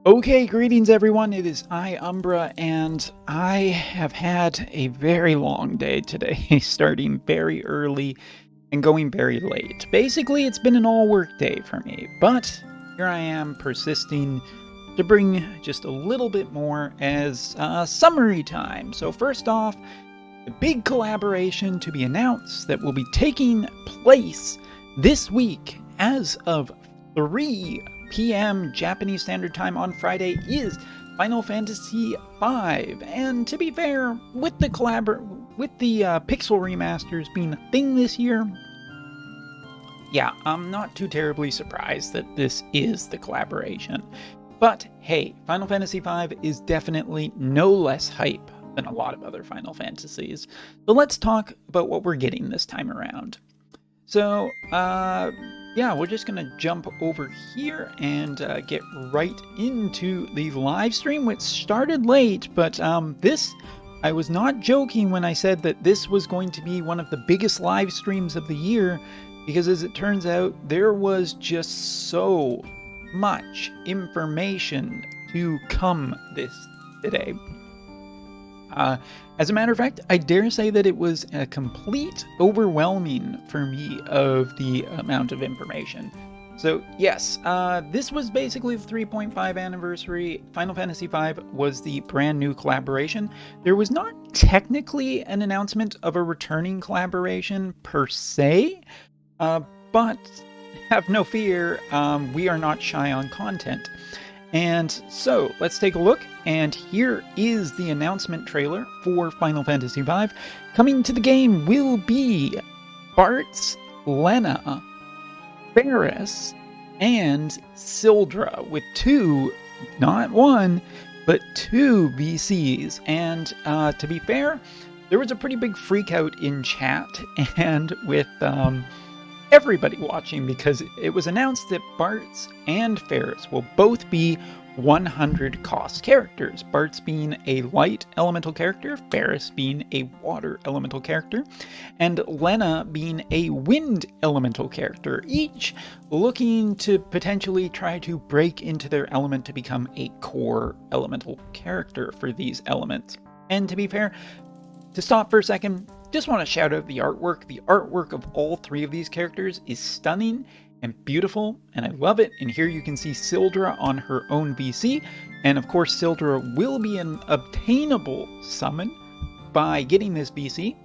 Okay, greetings everyone. It is I, Umbra, and I have had a very long day today, starting very early and going very late. Basically, it's been an all-work day for me, but here I am persisting to bring just a little bit more as summary time. So first off, the big collaboration to be announced that will be taking place this week as of 3 p.m. Japanese Standard Time on Friday is Final Fantasy V. And to be fair, with the Pixel remasters being a thing this year, yeah, I'm not too terribly surprised that this is the collaboration. But hey, Final Fantasy V is definitely no less hype than a lot of other Final Fantasies. So let's talk about what we're getting this time around. So, yeah, we're just going to jump over here and get right into the live stream, which started late, but I was not joking when I said that this was going to be one of the biggest live streams of the year, because as it turns out, there was just so much information to come today. As a matter of fact, I dare say that it was a complete overwhelming for me of the amount of information. So yes, this was basically the 3.5 anniversary. Final Fantasy V was the brand new collaboration. There was not technically an announcement of a returning collaboration per se, but have no fear, we are not shy on content. And so let's take a look, and here is the announcement trailer for Final Fantasy V. Coming to the game will be Bartz, Lena, Ferris, and Sildra, with two, not one, but two VCs. And to be fair, there was a pretty big freak out in chat and with everybody watching, because it was announced that Bartz and Ferris will both be 100 cost characters. Bartz being a light elemental character, Ferris being a water elemental character, and Lena being a wind elemental character, each looking to potentially try to break into their element to become a core elemental character for these elements. And to be fair, to stop for a second, just want to shout out the artwork. The artwork of all three of these characters is stunning and beautiful, and I love it. And here you can see Sildra on her own VC, and of course Sildra will be an obtainable summon by getting this VC.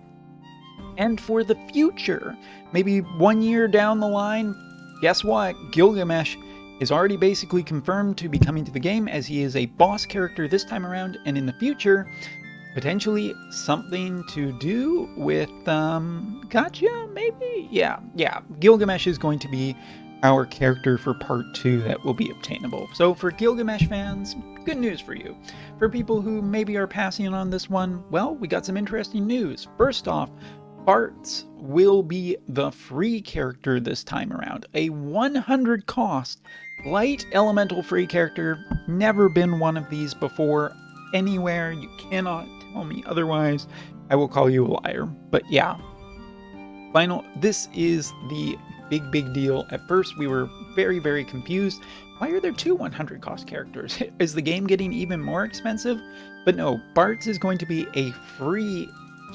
And for the future, maybe 1 year down the line, guess what? Gilgamesh is already basically confirmed to be coming to the game, as he is a boss character this time around, and in the future, potentially something to do with Gotcha, maybe? Yeah, Gilgamesh is going to be our character for part 2 that will be obtainable. So for Gilgamesh fans, good news for you. For people who maybe are passing on this one, well, we got some interesting news. First off, Bartz will be the free character this time around. A 100 cost light elemental free character. Never been one of these before anywhere. You cannot tell me otherwise. I will call you a liar. But yeah, this is the big deal. At first we were very confused. Why are there two 100 cost characters? Is the game getting even more expensive? But no, Bartz is going to be a free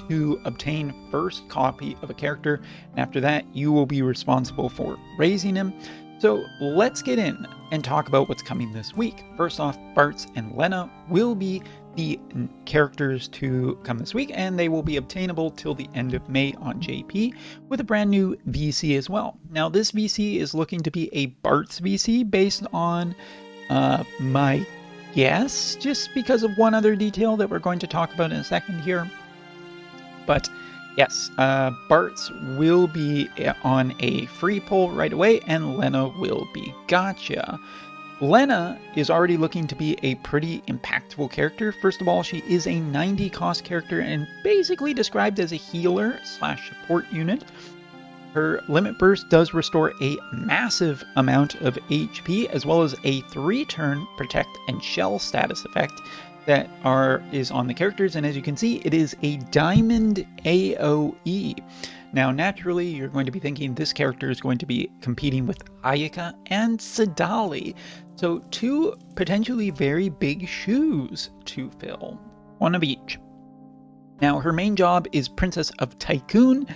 to obtain first copy of a character, and after that you will be responsible for raising him. So let's get in and talk about what's coming this week. First off, Bartz and Lena will be the characters to come this week, and they will be obtainable till the end of May on JP with a brand new VC as well. Now this VC is looking to be a Bartz VC based on my guess, just because of one other detail that we're going to talk about in a second here. But yes, Bartz will be on a free pull right away, and Lena will be Gotcha. Lena is already looking to be a pretty impactful character. First of all, she is a 90 cost character and basically described as a healer / support unit. Her limit burst does restore a massive amount of HP, as well as a 3-turn protect and shell status effect that is on the characters, and as you can see, it is a diamond AoE. Now, naturally, you're going to be thinking this character is going to be competing with Ayaka and Sadali. So 2 potentially very big shoes to fill. 1 of each. Now, her main job is Princess of Tycoon.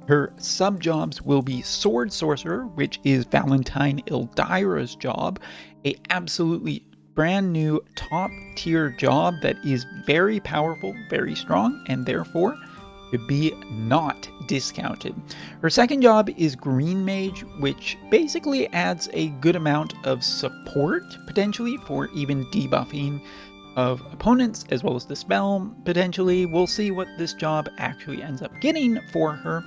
Her sub-jobs will be Sword Sorcerer, which is Valentine Ildira's job. A absolutely brand new top tier job that is very powerful, very strong, and therefore to be not discounted. Her second job is Green Mage, which basically adds a good amount of support, potentially, for even debuffing of opponents, as well as the spell, potentially. We'll see what this job actually ends up getting for her.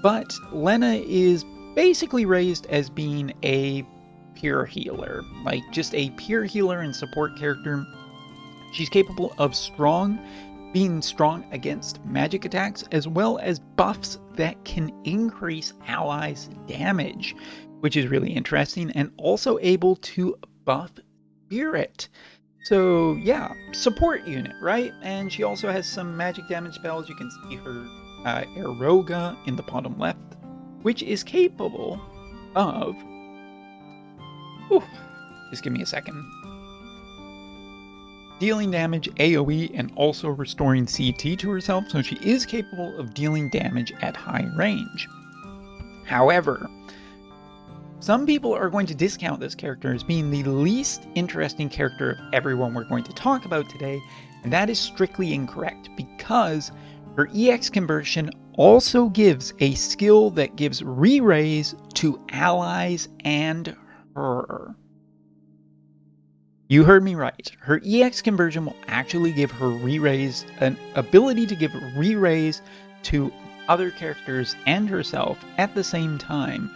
But Lena is basically raised as being a pure healer, like just a pure healer and support character. She's capable of being strong against magic attacks, as well as buffs that can increase allies' damage, which is really interesting, and also able to buff Spirit. So yeah, support unit, right? And she also has some magic damage spells. You can see her Eroga in the bottom left, which is capable of... just give me a second. Dealing damage AoE and also restoring CT to herself, so she is capable of dealing damage at high range. However, some people are going to discount this character as being the least interesting character of everyone we're going to talk about today, and that is strictly incorrect, because her EX conversion also gives a skill that gives re-raise to allies and her. You heard me right. Her EX conversion will actually give her re-raise, an ability to give re-raise to other characters and herself at the same time.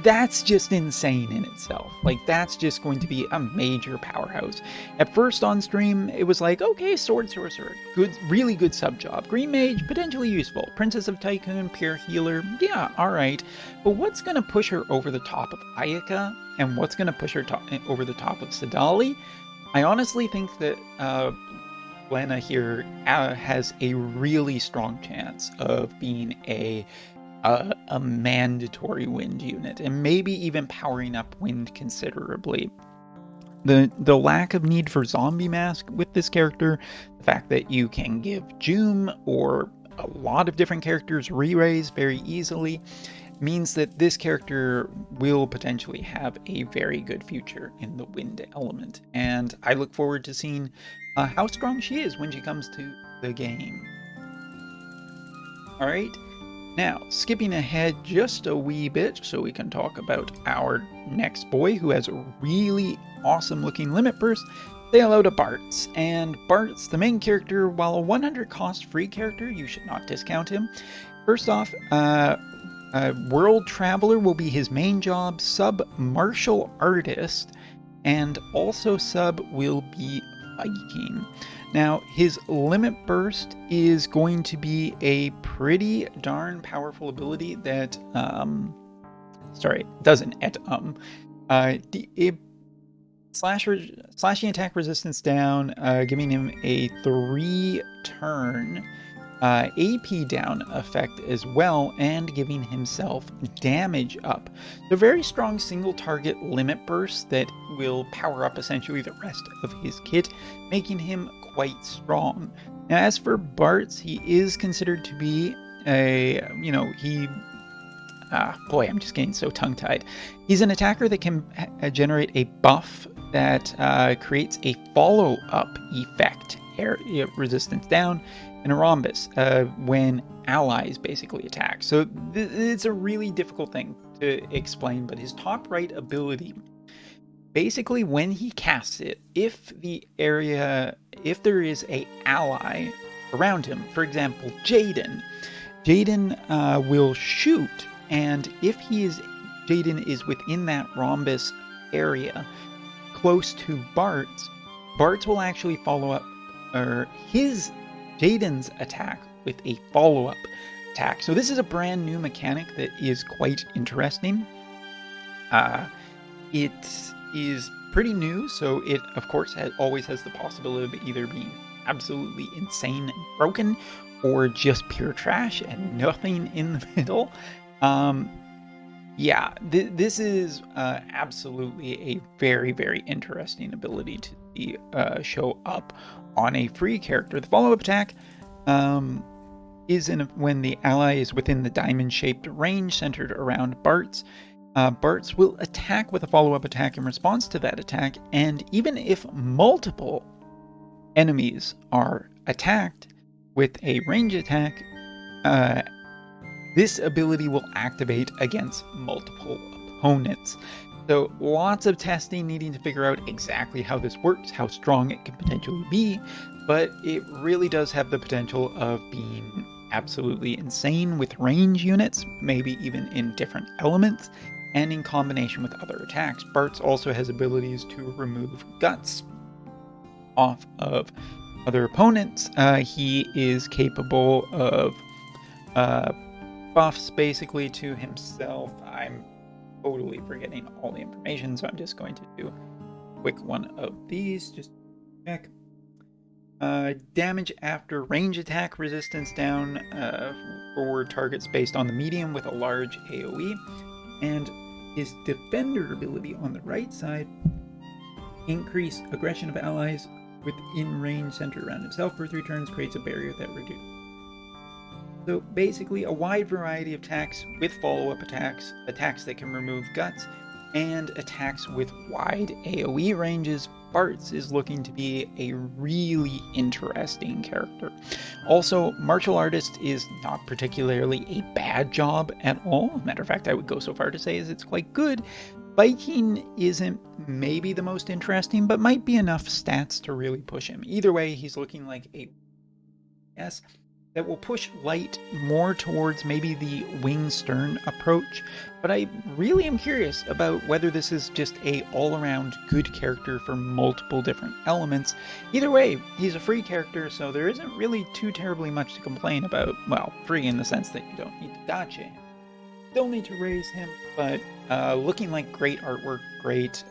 That's just insane in itself. Like, that's just going to be a major powerhouse. At first on stream, it was like, okay, Sword Sorcerer, good, really good sub job. Green Mage, potentially useful. Princess of Tycoon, pure healer, yeah, alright. But what's going to push her over the top of Ayaka, and what's going to push her over the top of Sadali? I honestly think that Lena here has a really strong chance of being a mandatory wind unit, and maybe even powering up wind considerably. The lack of need for zombie mask with this character, the fact that you can give Joom or a lot of different characters re-raise very easily, means that this character will potentially have a very good future in the wind element, and I look forward to seeing how strong she is when she comes to the game. Alright, now skipping ahead just a wee bit so we can talk about our next boy, who has a really awesome looking limit burst. They allow to Bartz, and Bartz, the main character, while a 100 cost free character, you should not discount him. First off, World Traveler will be his main job, sub Martial Artist, and also sub will be Viking. Now, his Limit Burst is going to be a pretty darn powerful ability that, slashing attack resistance down, giving him a 3-turn AP down effect as well, and giving himself damage up. So very strong single target limit burst that will power up essentially the rest of his kit, making him quite strong. Now, as for Bartz, he is considered to be I'm just getting so tongue-tied. He's an attacker that can generate a buff that creates a follow-up effect, resistance down, and a rhombus when allies basically attack. So it's a really difficult thing to explain, but his top right ability, basically when he casts it, if there is a ally around him, for example, Jaden will shoot, and if Jaden is within that rhombus area close to Bartz will actually follow up Jaden's attack with a follow-up attack. So this is a brand new mechanic that is quite interesting. It is pretty new, so it of course always has the possibility of either being absolutely insane and broken, or just pure trash and nothing in the middle. Yeah, this is absolutely a very, very interesting ability to see show up on a free character. The follow-up attack is when the ally is within the diamond-shaped range centered around Bart's. Bart's will attack with a follow-up attack in response to that attack, and even if multiple enemies are attacked with a range attack, this ability will activate against multiple opponents. So lots of testing needing to figure out exactly how this works, how strong it could potentially be, but it really does have the potential of being absolutely insane with range units, maybe even in different elements, and in combination with other attacks. Bart's also has abilities to remove guts off of other opponents. He is capable of buffs basically to himself. I'm totally forgetting all the information, so I'm just going to do a quick one of these just to check. Damage after range attack, resistance down for targets based on the medium with a large AoE, and his defender ability on the right side, increase aggression of allies within range centered around himself for 3 turns, creates a barrier that reduces. So basically a wide variety of attacks with follow-up attacks, attacks that can remove guts, and attacks with wide AoE ranges. Bart's is looking to be a really interesting character. Also, Martial Artist is not particularly a bad job at all. Matter of fact, I would go so far to say as it's quite good. Viking isn't maybe the most interesting, but might be enough stats to really push him. Either way, he's looking like a yes that will push light more towards maybe the wing stern approach, but I really am curious about whether this is just a all-around good character for multiple different elements. Either way, he's a free character, so there isn't really too terribly much to complain about. Well, free in the sense that you don't need to gacha him. Still need to raise him, but looking like great artwork, great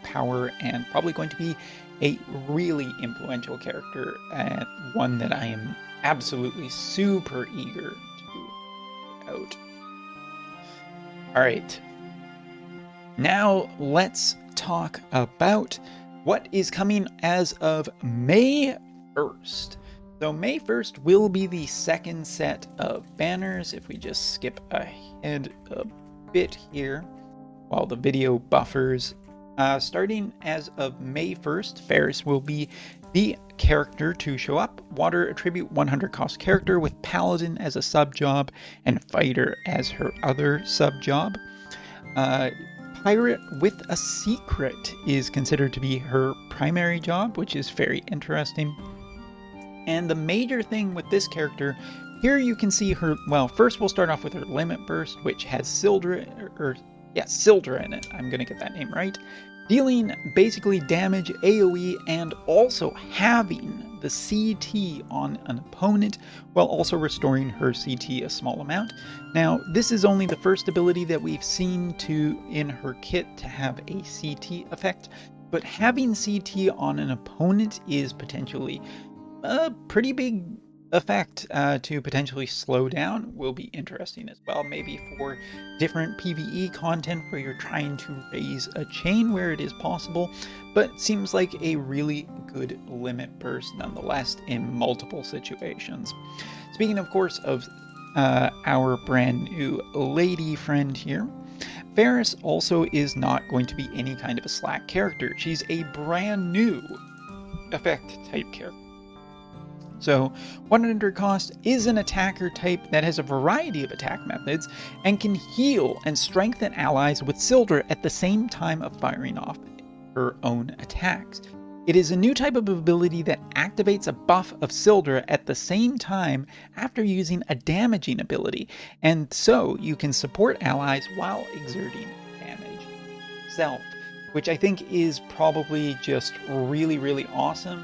power, and probably going to be a really influential character, and one that I am absolutely super eager to check out. Alright, now let's talk about what is coming as of May 1st. So May 1st will be the second set of banners. If we just skip ahead a bit here while the video buffers. Starting as of May 1st, Ferris will be the character to show up. Water attribute 100 cost character with Paladin as a sub job and Fighter as her other sub job. Pirate with a secret is considered to be her primary job, which is very interesting. And the major thing with this character, here you can see her, well, first we'll start off with her Limit Burst, which has Sildra in it. I'm going to get that name right. Dealing basically damage, AoE, and also having the CT on an opponent while also restoring her CT a small amount. Now, this is only the first ability that we've seen in her kit to have a CT effect, but having CT on an opponent is potentially a pretty big effect to potentially slow down. Will be interesting as well, maybe for different PvE content where you're trying to raise a chain where it is possible, but seems like a really good limit burst nonetheless in multiple situations. Speaking of course of our brand new lady friend here, Ferris also is not going to be any kind of a slack character. She's a brand new effect type character. So 100 cost is an attacker type that has a variety of attack methods and can heal and strengthen allies with Sildra at the same time of firing off her own attacks. It is a new type of ability that activates a buff of Sildra at the same time after using a damaging ability, and so you can support allies while exerting damage yourself, which I think is probably just really, really awesome.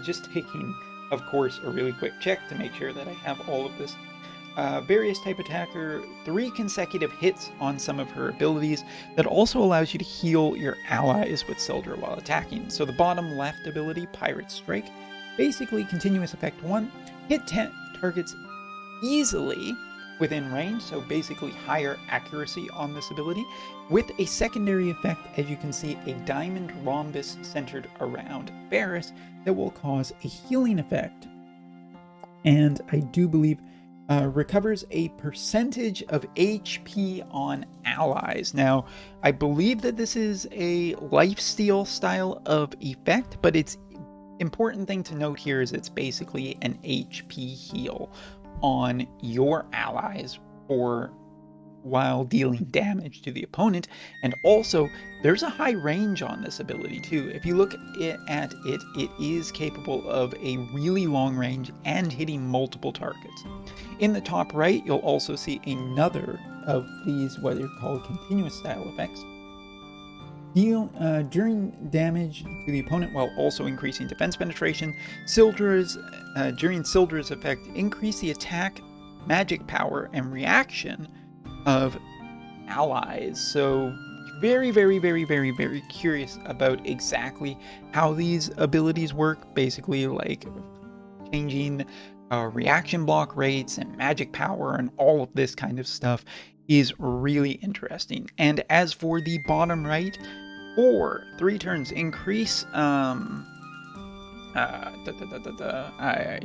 Just taking, of course, a really quick check to make sure that I have all of this. Various type attacker, 3 consecutive hits on some of her abilities that also allows you to heal your allies with Sildra while attacking. So the bottom left ability, Pirate Strike, basically continuous effect 1, hit targets easily within range, so basically higher accuracy on this ability, with a secondary effect, as you can see, a diamond rhombus centered around Varus that will cause a healing effect. And I do believe recovers a percentage of HP on allies. Now, I believe that this is a lifesteal style of effect, but it's important thing to note here is it's basically an HP heal on your allies for while dealing damage to the opponent. And also, there's a high range on this ability too. If you look at it, it is capable of a really long range and hitting multiple targets. In the top right, you'll also see another of these what are called continuous style effects. Deal during damage to the opponent while also increasing defense penetration. During Sildra's effect, increase the attack, magic power, and reaction of allies. So very, very, very, very, very curious about exactly how these abilities work. Basically, like changing reaction block rates and magic power and all of this kind of stuff is really interesting. And as for the bottom right, for 3 turns increase, I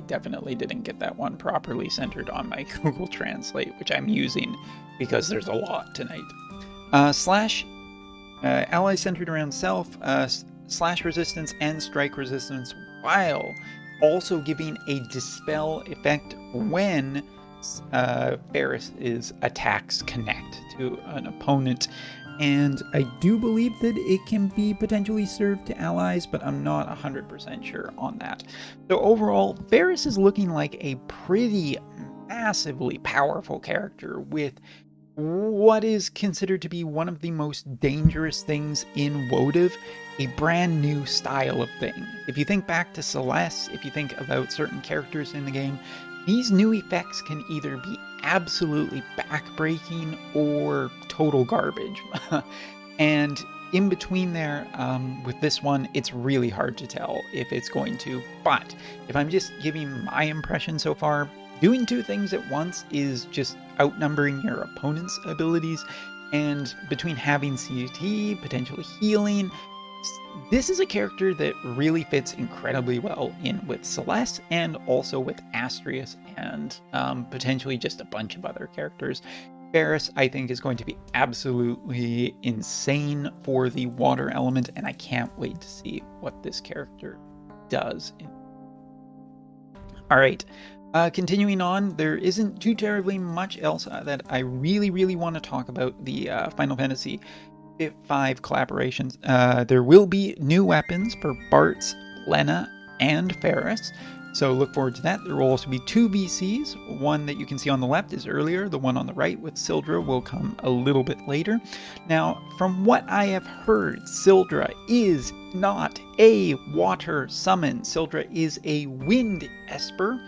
definitely didn't get that one properly centered on my Google Translate, which I'm using because there's a lot tonight. Slash, allies centered around self, slash resistance and strike resistance, while also giving a dispel effect when Varus's attacks connect to an opponent. And I do believe that it can be potentially served to allies, but I'm not 100% sure on that. So overall, Varus is looking like a pretty massively powerful character with what is considered to be one of the most dangerous things in Wotv, a brand new style of thing. If you think back to Celeste, if you think about certain characters in the game, these new effects can either be absolutely backbreaking or total garbage. And in between there, with this one, it's really hard to tell if it's going to. But if I'm just giving my impression so far, doing 2 things at once is just outnumbering your opponent's abilities. And between having CT, potentially healing, this is a character that really fits incredibly well in with Celeste and also with Astrius and potentially just a bunch of other characters. Varus, I think, is going to be absolutely insane for the water element, and I can't wait to see what this character does. All right. Continuing on, there isn't too terribly much else that I really want to talk about the Final Fantasy FF5 collaborations. There will be new weapons for Bartz, Lena, and Ferris, so look forward to that. There will also be 2 VCs. One that you can see on the left is earlier. The one on the right with Sildra will come a little bit later. Now, from what I have heard, Sildra is not a water summon. Sildra is a wind esper.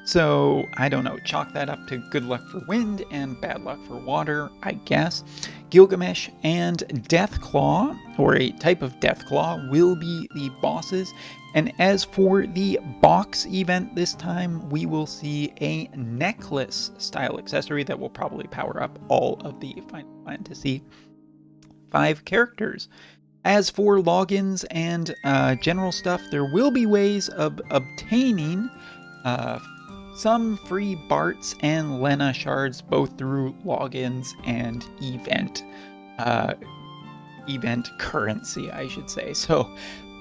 So, I don't know, chalk that up to good luck for wind and bad luck for water, I guess. Gilgamesh and Deathclaw, or a type of Deathclaw, will be the bosses. And as for the box event this time, we will see a necklace style accessory that will probably power up all of the Final Fantasy 5 characters. As for logins and general stuff, there will be ways of obtaining some free Bartz and Lena shards, both through logins and event currency, I should say. So,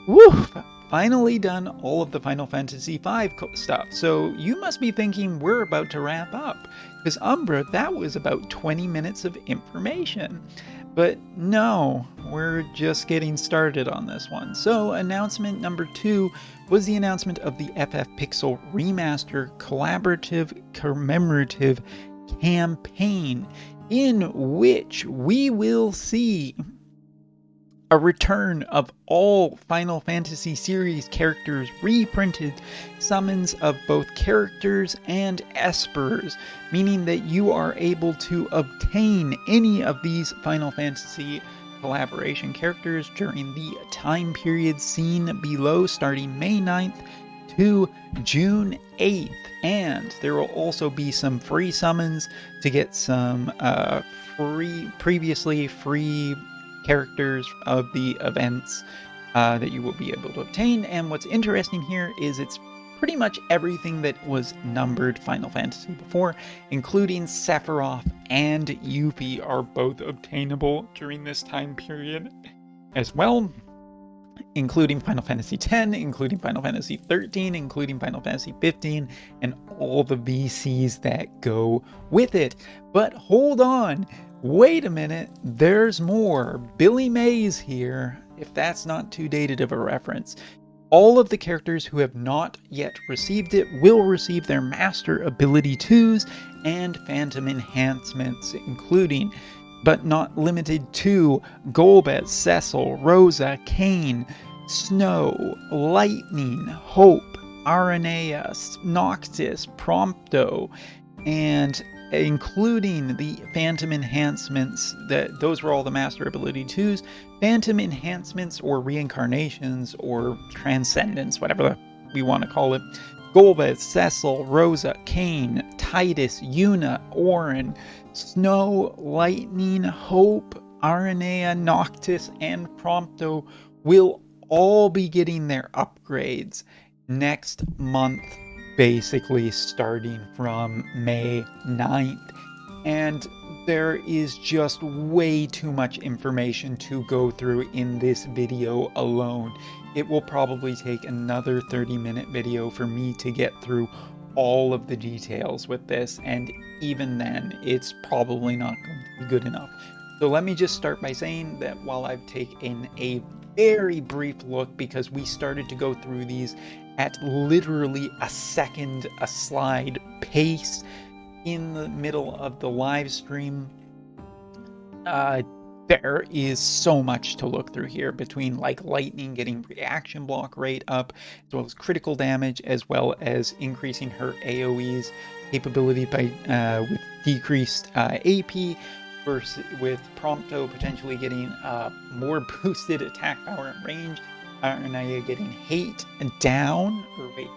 woo! Finally done all of the Final Fantasy V stuff. So you must be thinking we're about to wrap up, because Umbra, that was about 20 minutes of information. But no, we're just getting started on this one. So announcement number 2 was the announcement of the FF Pixel Remaster Collaborative Commemorative Campaign, in which we will see a return of all Final Fantasy series characters reprinted, summons of both characters and espers, meaning that you are able to obtain any of these Final Fantasy collaboration characters during the time period seen below, starting May 9th to June 8th. And there will also be some free summons to get some previously free characters of the events that you will be able to obtain. And what's interesting here is it's pretty much everything that was numbered Final Fantasy before, including Sephiroth and Yuffie, are both obtainable during this time period as well, including Final Fantasy X, including Final Fantasy XIII, including Final Fantasy XV, and all the VCs that go with it. But hold on, wait a minute, there's more. Billy Mays here, if that's not too dated of a reference. All of the characters who have not yet received it will receive their Master Ability 2s and Phantom Enhancements, including, but not limited to, Golbez, Cecil, Rosa, Kain, Snow, Lightning, Hope, Aranea, Noctis, Prompto, and including the Phantom Enhancements. Those were all the Master Ability 2s. Phantom Enhancements, or Reincarnations, or Transcendence, whatever we want to call it. Golbez, Cecil, Rosa, Kain, Titus, Yuna, Auron, Snow, Lightning, Hope, Aranea, Noctis, and Prompto will all be getting their upgrades next month, basically starting from May 9th. And there is just way too much information to go through in this video alone. It will probably take another 30-minute video for me to get through all of the details with this, and even then, it's probably not going to be good enough. So let me just start by saying that while I've taken a very brief look, because we started to go through these at literally a second a slide pace in the middle of the live stream, there is so much to look through here, between like Lightning getting reaction block rate up, as well as critical damage, as well as increasing her AoE's capability by with decreased AP, versus with Prompto potentially getting more boosted attack power and range, Aranea getting hate down, or wait,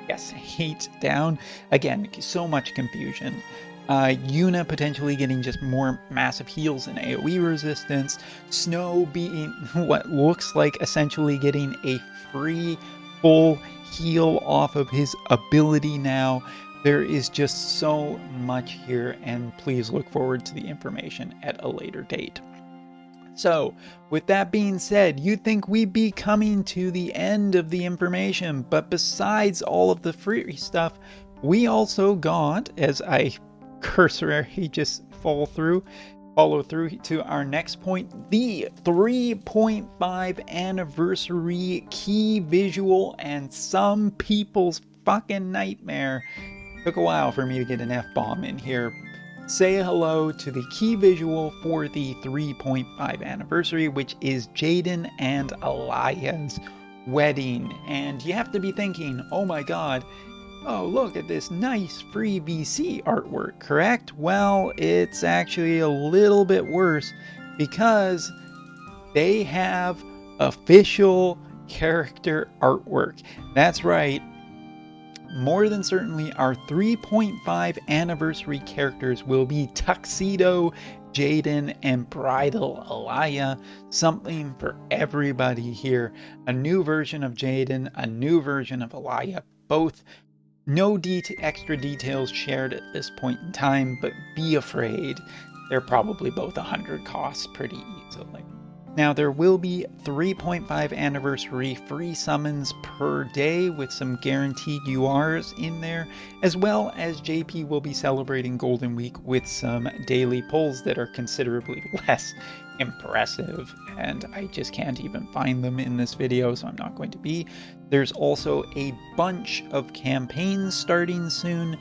yes, hate down. Again, so much confusion. Yuna potentially getting just more massive heals and AoE resistance. Snow being what looks like essentially getting a free full heal off of his ability now. There is just so much here, and please look forward to the information at a later date. So, with that being said, you'd think we'd be coming to the end of the information, but besides all of the free stuff, we also got, as I cursorily just follow through to our next point, the 3.5 anniversary key visual, and some people's fucking nightmare. Took a while for me to get an F-bomb in here. Say hello to the key visual for the 3.5 anniversary, which is Jaden and Alaya's wedding. And you have to be thinking, oh my god, oh look at this nice free VC artwork, correct? Well, it's actually a little bit worse, because they have official character artwork. That's right. More than certainly, our 3.5 anniversary characters will be Tuxedo, Jaden, and Bridal Alaya. Something for everybody here. A new version of Jaden, a new version of Alaya. Both, no extra details shared at this point in time, but be afraid. They're probably both 100 costs pretty easily. Now, there will be 3.5 anniversary free summons per day with some guaranteed URs in there, as well as JP will be celebrating Golden Week with some daily pulls that are considerably less impressive, and I just can't even find them in this video, so I'm not going to be. There's also a bunch of campaigns starting soon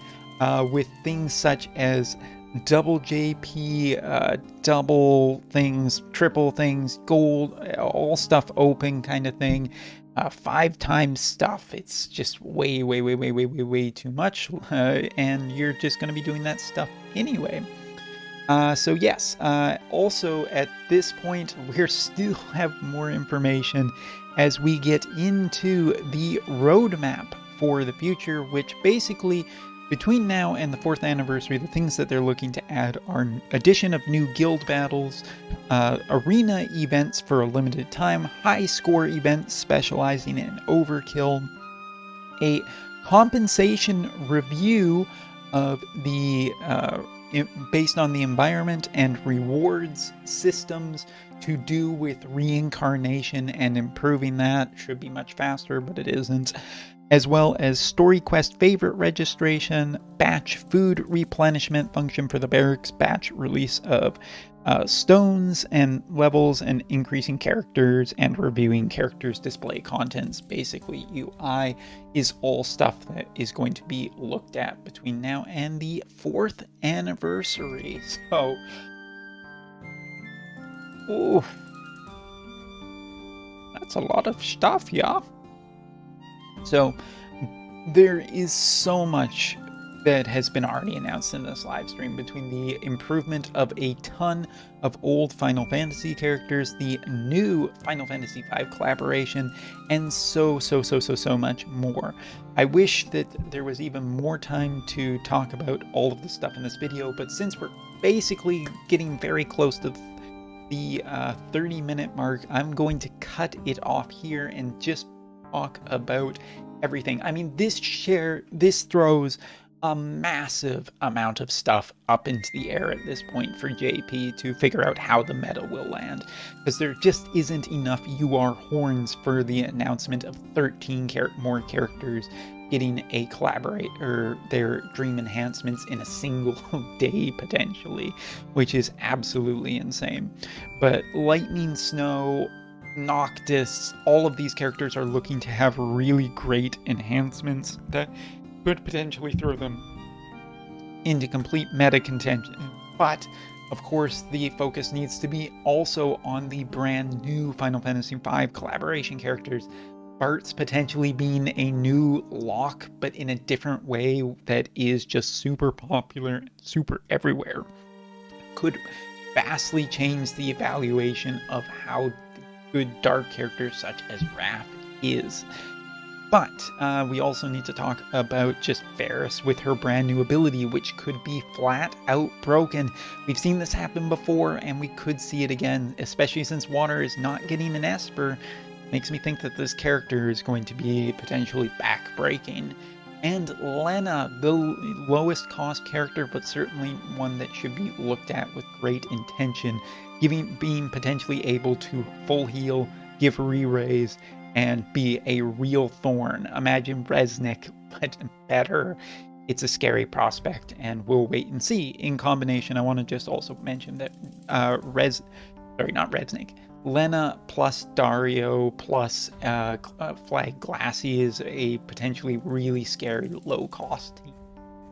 with things such as double JP, double things, triple things, gold, all stuff open kind of thing, 5 times stuff. It's just way too much, and you're just going to be doing that stuff anyway. So yes, also at this point, we still have more information as we get into the roadmap for the future, which basically, between now and the 4th anniversary, the things that they're looking to add are addition of new guild battles, arena events for a limited time, high score events specializing in overkill, a compensation review of the based on the environment and rewards systems to do with reincarnation and improving that. Should be much faster, but it isn't. As well as story quest favorite registration, batch food replenishment function for the barracks, batch release of stones and levels, and increasing characters and reviewing characters display contents. Basically, UI is all stuff that is going to be looked at between now and the 4th anniversary. So, ooh, that's a lot of stuff, yeah. So there is so much that has been already announced in this live stream, between the improvement of a ton of old Final Fantasy characters, the new Final Fantasy V collaboration, and so much more. I wish that there was even more time to talk about all of the stuff in this video, but since we're basically getting very close to the 30-minute mark, I'm going to cut it off here and just talk about everything. I mean, this throws a massive amount of stuff up into the air at this point for JP to figure out how the meta will land, because there just isn't enough UR horns for the announcement of 13 more characters getting a collaborate or their dream enhancements in a single day potentially, which is absolutely insane. But Lightning, Snow, Noctis, all of these characters are looking to have really great enhancements that could potentially throw them into complete meta contention. But of course, the focus needs to be also on the brand new Final Fantasy V collaboration characters. Bart's potentially being a new lock, but in a different way that is just super popular, super everywhere, could vastly change the evaluation of how good dark characters such as Raph is. But we also need to talk about just Varys with her brand new ability, which could be flat out broken. We've seen this happen before, and we could see it again, especially since Water is not getting an Esper. Makes me think that this character is going to be potentially back-breaking. And Lena, the lowest cost character, but certainly one that should be looked at with great intention, being potentially able to full heal, give re-raise, and be a real thorn. Imagine Resnick, but better. It's a scary prospect, and we'll wait and see. In combination, I want to just also mention that Lena plus Dario plus Flag Glassy is a potentially really scary low-cost team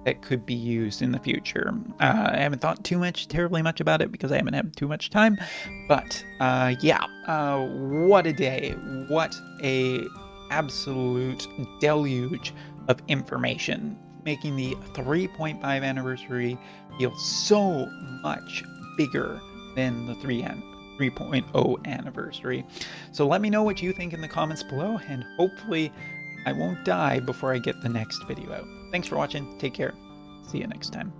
that could be used in the future. I haven't thought terribly much about it because I haven't had too much time, but yeah, what a day, what a absolute deluge of information, making the 3.5 anniversary feel so much bigger than the 3.0 anniversary. So let me know what you think in the comments below, and hopefully I won't die before I get the next video out. Thanks for watching. Take care. See you next time.